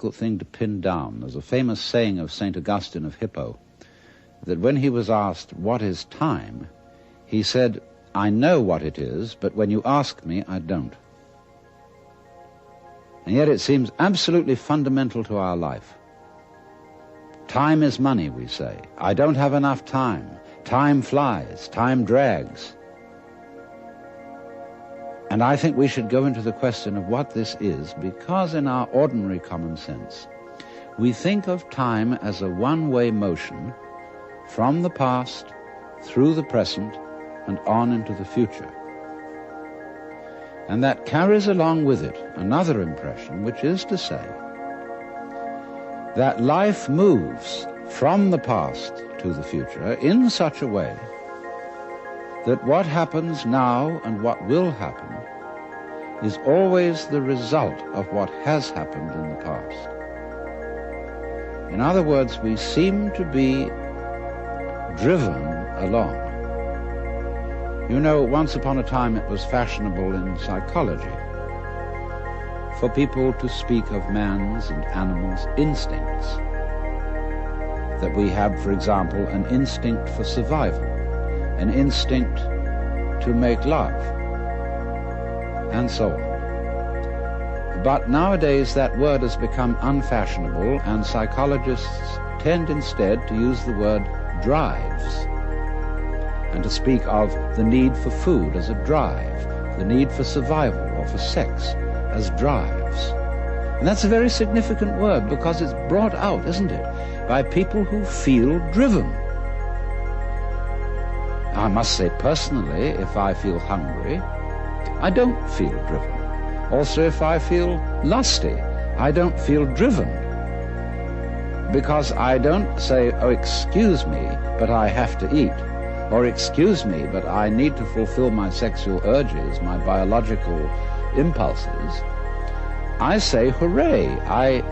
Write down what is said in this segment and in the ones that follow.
difficult thing to pin down. There's a famous saying of St. Augustine of Hippo that when he was asked, "What is time?" he said, "I know what it is, but when you ask me, I don't." And yet it seems absolutely fundamental to our life. Time is money, we say. I don't have enough time. Time flies. Time drags. And I think we should go into the question of what this is, because in our ordinary common sense, we think of time as a one-way motion from the past, through the present, and on into the future. And that carries along with it another impression, which is to say that life moves from the past to the future in such a way that what happens now and what will happen is always the result of what has happened in the past. In other words, we seem to be driven along. You know, once upon a time it was fashionable in psychology for people to speak of man's and animals' instincts. That we have, for example, an instinct for survival, an instinct to make love, and so on. But nowadays that word has become unfashionable, and psychologists tend instead to use the word drives, and to speak of the need for food as a drive, the need for survival or for sex as drives. And that's a very significant word, because it's brought out, isn't it, by people who feel driven. I must say personally, if I feel hungry, I don't feel driven. Also, if I feel lusty, I don't feel driven. Because I don't say, "Oh, excuse me, but I have to eat," or "Excuse me, but I need to fulfill my sexual urges, my biological impulses." I say, "Hooray, I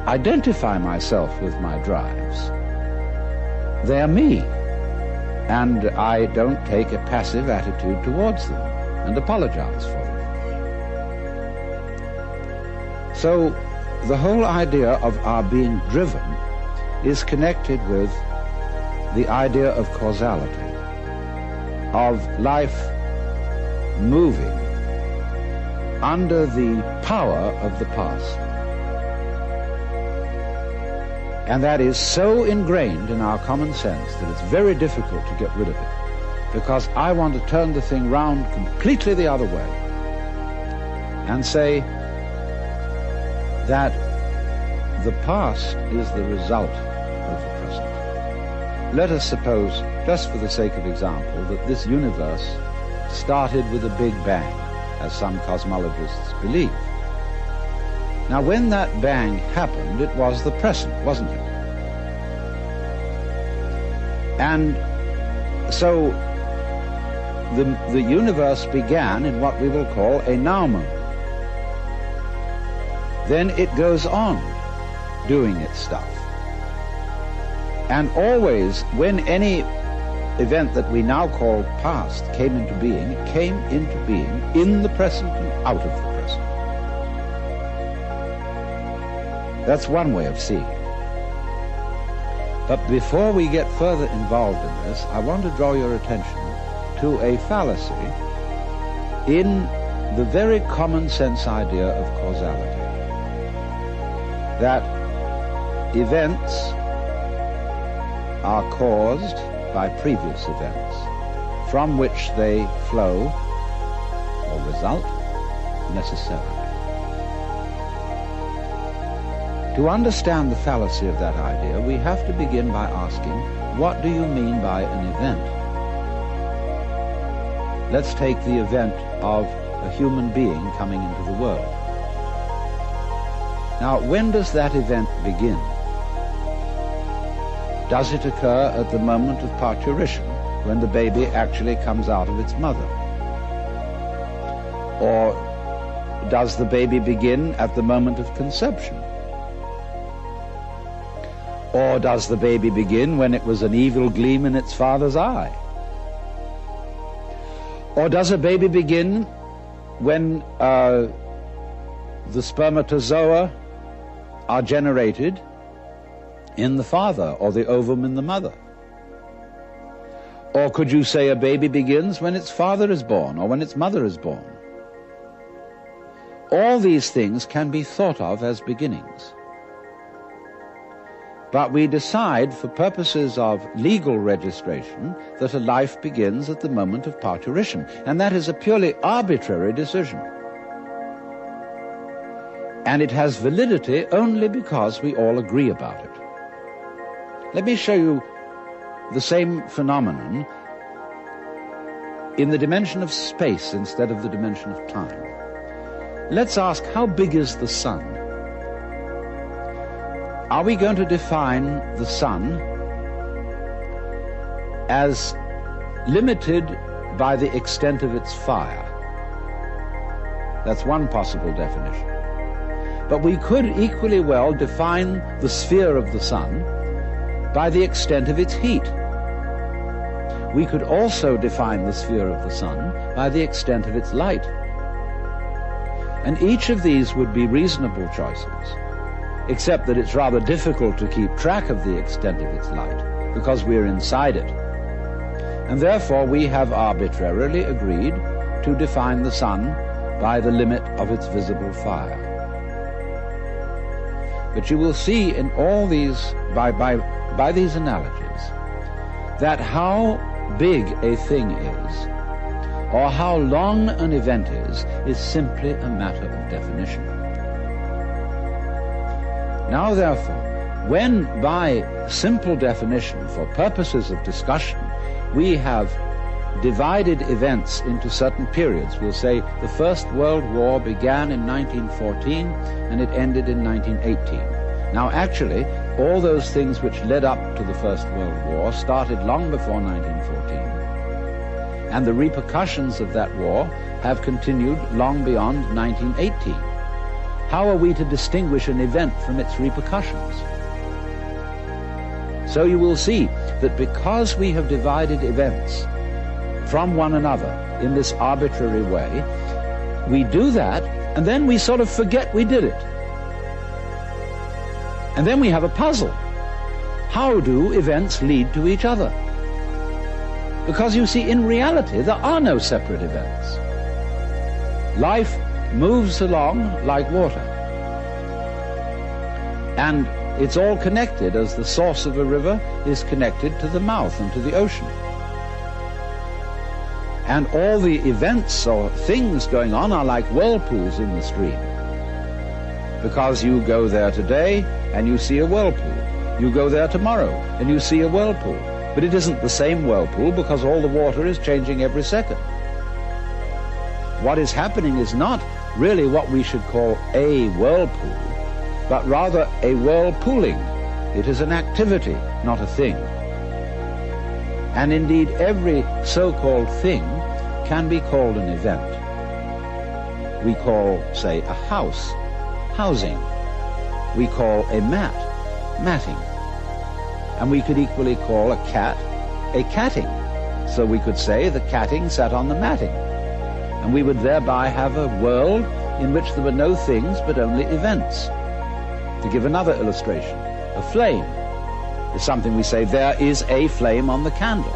identify myself with my drives. They're me." And I don't take a passive attitude towards them and apologize for them. So the whole idea of our being driven is connected with the idea of causality, of life moving under the power of the past. And that is so ingrained in our common sense that it's very difficult to get rid of it, because I want to turn the thing round completely the other way and say that the past is the result of the present. Let us suppose, just for the sake of example, that this universe started with a big bang, as some cosmologists believe. Now, when that bang happened, it was the present, wasn't it? And so the universe began in what we will call a now moment. Then it goes on doing its stuff. And always, when any event that we now call past came into being, it came into being in the present and out of the present. That's one way of seeing it. But before we get further involved in this, I want to draw your attention to a fallacy in the very common sense idea of causality. That events are caused by previous events, from which they flow or result necessarily. To understand the fallacy of that idea, we have to begin by asking, what do you mean by an event? Let's take the event of a human being coming into the world. Now, when does that event begin? Does it occur at the moment of parturition, when the baby actually comes out of its mother? Or does the baby begin at the moment of conception? Or does the baby begin when it was an evil gleam in its father's eye? Or does a baby begin when the spermatozoa are generated in the father, or the ovum in the mother. Or could you say a baby begins when its father is born, or when its mother is born? All these things can be thought of as beginnings. But we decide, for purposes of legal registration, that a life begins at the moment of parturition, and that is a purely arbitrary decision. And it has validity only because we all agree about it. Let me show you the same phenomenon in the dimension of space instead of the dimension of time. Let's ask, how big is the sun? Are we going to define the sun as limited by the extent of its fire? That's one possible definition. But we could equally well define the sphere of the sun by the extent of its heat. We could also define the sphere of the sun by the extent of its light. And each of these would be reasonable choices, except that it's rather difficult to keep track of the extent of its light, because we're inside it. And therefore we have arbitrarily agreed to define the sun by the limit of its visible fire. But you will see in all these, by these analogies, that how big a thing is, or how long an event is simply a matter of definition. Now, therefore, when by simple definition, for purposes of discussion, we have divided events into certain periods, we'll say the First World War began in 1914 and it ended in 1918. Now, actually, all those things which led up to the First World War started long before 1914. And the repercussions of that war have continued long beyond 1918. How are we to distinguish an event from its repercussions? So you will see that because we have divided events from one another in this arbitrary way, we do that, and then we sort of forget we did it. And then we have a puzzle. How do events lead to each other? Because you see, in reality, there are no separate events. Life moves along like water. And it's all connected, as the source of a river is connected to the mouth and to the ocean. And all the events or things going on are like whirlpools in the stream. Because you go there today and you see a whirlpool. You go there tomorrow and you see a whirlpool. But it isn't the same whirlpool because all the water is changing every second. What is happening is not really what we should call a whirlpool, but rather a whirlpooling. It is an activity, not a thing. And indeed, every so-called thing can be called an event. We call, say, a house, housing. We call a mat, matting. And we could equally call a cat a catting. So we could say the catting sat on the matting. And we would thereby have a world in which there were no things but only events. To give another illustration, a flame is something we say, there is a flame on the candle.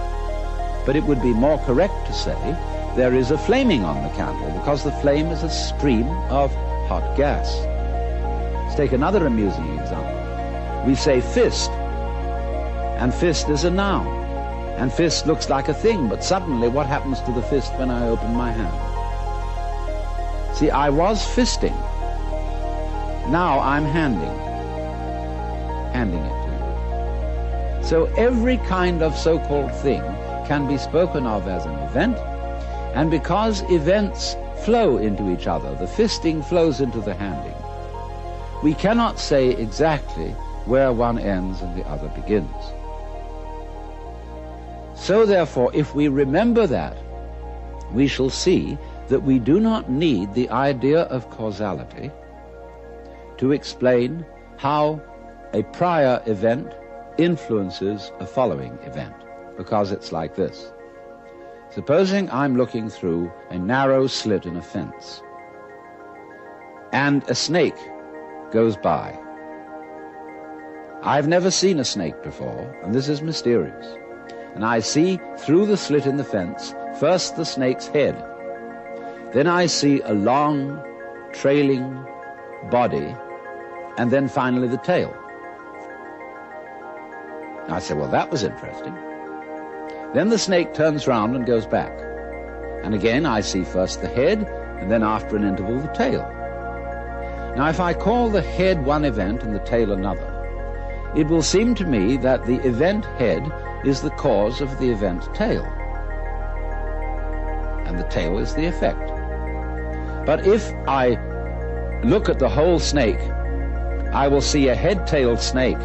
But it would be more correct to say, there is a flaming on the candle, because the flame is a stream of hot gas. Let's take another amusing example. We say fist, and fist is a noun. And fist looks like a thing, but suddenly what happens to the fist when I open my hand? See, I was fisting. Now I'm handing it to you. So every kind of so-called thing can be spoken of as an event, and because events flow into each other, the fisting flows into the handing, we cannot say exactly where one ends and the other begins. So therefore, if we remember that, we shall see that we do not need the idea of causality to explain how a prior event influences a following event, because it's like this. Supposing I'm looking through a narrow slit in a fence, and a snake goes by, I've never seen a snake before, and this is mysterious. And I see through the slit in the fence, first the snake's head. Then I see a long, trailing body, and then finally the tail. I said, well, that was interesting. Then the snake turns round and goes back. And again, I see first the head, and then after an interval, the tail. Now, if I call the head one event and the tail another, it will seem to me that the event head is the cause of the event tail, and the tail is the effect. But if I look at the whole snake, I will see a head-tailed snake,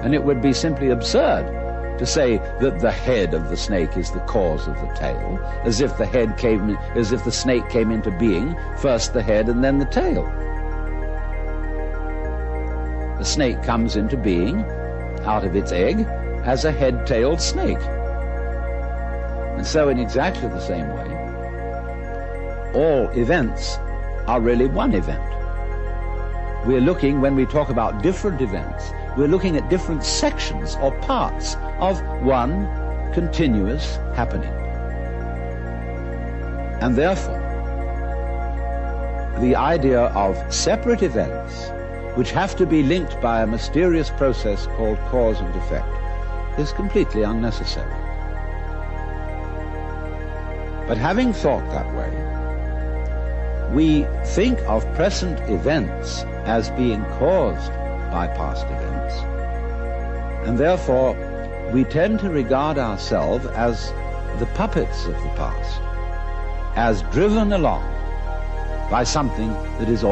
and it would be simply absurd to say that the head of the snake is the cause of the tail, as if the snake came into being, first the head and then the tail. The snake comes into being out of its egg as a head-tailed snake. And so in exactly the same way, all events are really one event. We're looking, when we talk about different events, we're looking at different sections or parts of one continuous happening. And therefore, the idea of separate events which have to be linked by a mysterious process called cause and effect is completely unnecessary. But having thought that way, we think of present events as being caused by past events, and therefore we tend to regard ourselves as the puppets of the past, as driven along by something that is